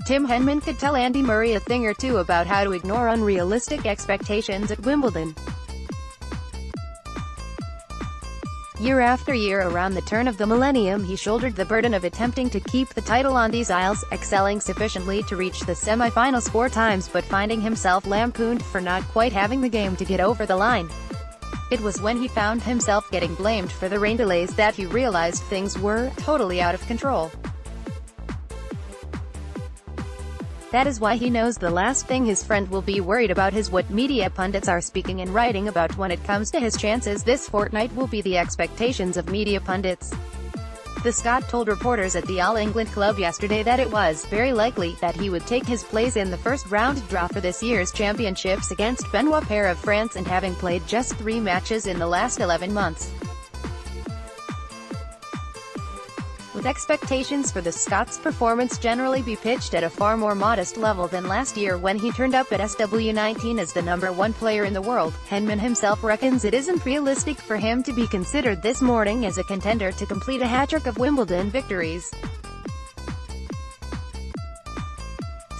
Tim Henman could tell Andy Murray a thing or two about how to ignore unrealistic expectations at Wimbledon. Year after year around the turn of the millennium he shouldered the burden of attempting to keep the title on these isles, excelling sufficiently to reach the semi-finals 4 times but finding himself lampooned for not quite having the game to get over the line. It was when he found himself getting blamed for the rain delays that he realized things were totally out of control. That is why he knows the last thing his friend will be worried about is what media pundits are speaking and writing about when it comes to his chances this fortnight will be the expectations of media pundits. The Scot told reporters at the All England Club yesterday that it was very likely that he would take his place in the first round draw for this year's championships against Benoit Paire of France and having played just 3 matches in the last 11 months. With expectations for the Scots' performance generally be pitched at a far more modest level than last year when he turned up at SW19 as the #1 player in the world, Henman himself reckons it isn't realistic for him to be considered this morning as a contender to complete a hat-trick of Wimbledon victories.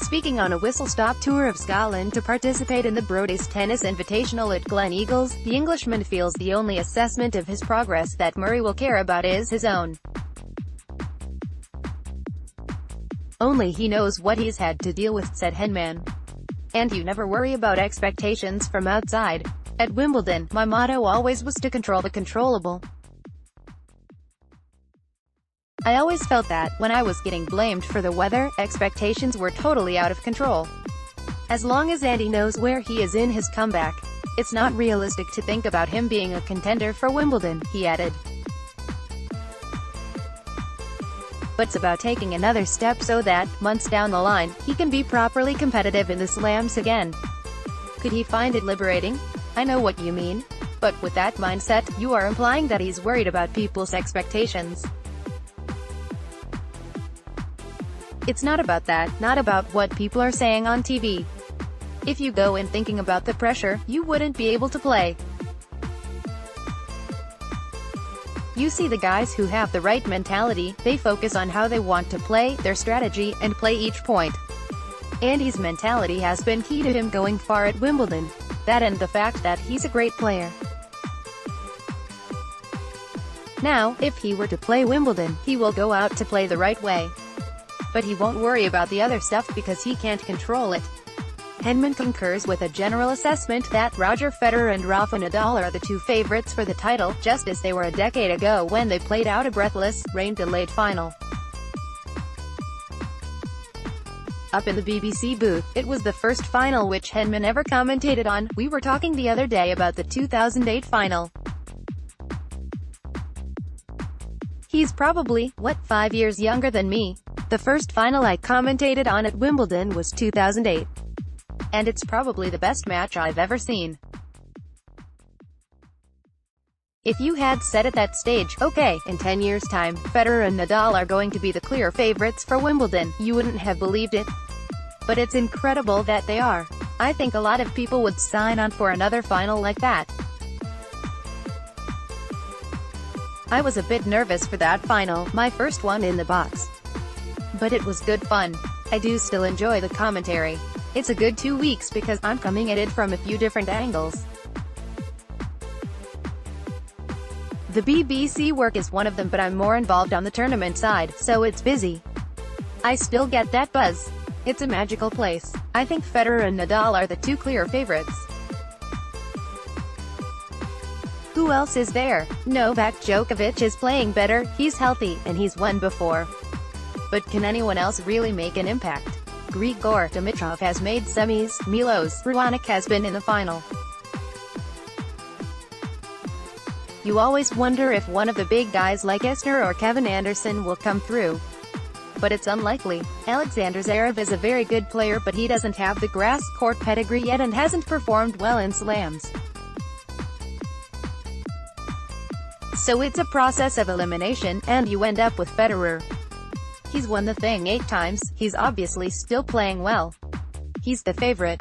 Speaking on a whistle-stop tour of Scotland to participate in the Brody's Tennis Invitational at Glen Eagles, the Englishman feels the only assessment of his progress that Murray will care about is his own. Only he knows what he's had to deal with, said Henman. And you never worry about expectations from outside. At Wimbledon, my motto always was to control the controllable. I always felt that, when I was getting blamed for the weather, expectations were totally out of control. As long as Andy knows where he is in his comeback, it's not realistic to think about him being a contender for Wimbledon, he added. But it's about taking another step so that, months down the line, he can be properly competitive in the slams again. Could he find it liberating? I know what you mean. But with that mindset, you are implying that he's worried about people's expectations. It's not about that, not about what people are saying on TV. If you go in thinking about the pressure, you wouldn't be able to play. You see the guys who have the right mentality, they focus on how they want to play, their strategy, and play each point. Andy's mentality has been key to him going far at Wimbledon. That and the fact that he's a great player. Now, if he were to play Wimbledon, he will go out to play the right way. But he won't worry about the other stuff because he can't control it. Henman concurs with a general assessment that Roger Federer and Rafa Nadal are the 2 favorites for the title, just as they were a decade ago when they played out a breathless, rain-delayed final. Up in the BBC booth, it was the first final which Henman ever commentated on. We were talking the other day about the 2008 final. He's probably, 5 years younger than me. The first final I commentated on at Wimbledon was 2008. And it's probably the best match I've ever seen. If you had said at that stage, okay, in 10 years' time, Federer and Nadal are going to be the clear favorites for Wimbledon, you wouldn't have believed it. But it's incredible that they are. I think a lot of people would sign on for another final like that. I was a bit nervous for that final, my first one in the box. But it was good fun. I do still enjoy the commentary. It's a good 2 weeks because I'm coming at it from a few different angles. The BBC work is one of them, but I'm more involved on the tournament side, so it's busy. I still get that buzz. It's a magical place. I think Federer and Nadal are the 2 clear favorites. Who else is there? Novak Djokovic is playing better, he's healthy, and he's won before. But can anyone else really make an impact? Grigor Dimitrov has made semis, Milos Raonic has been in the final. You always wonder if one of the big guys like Isner or Kevin Anderson will come through. But it's unlikely. Alexander Zverev is a very good player, but he doesn't have the grass court pedigree yet and hasn't performed well in slams. So it's a process of elimination, and you end up with Federer. He's won the thing 8 times, he's obviously still playing well. He's the favorite.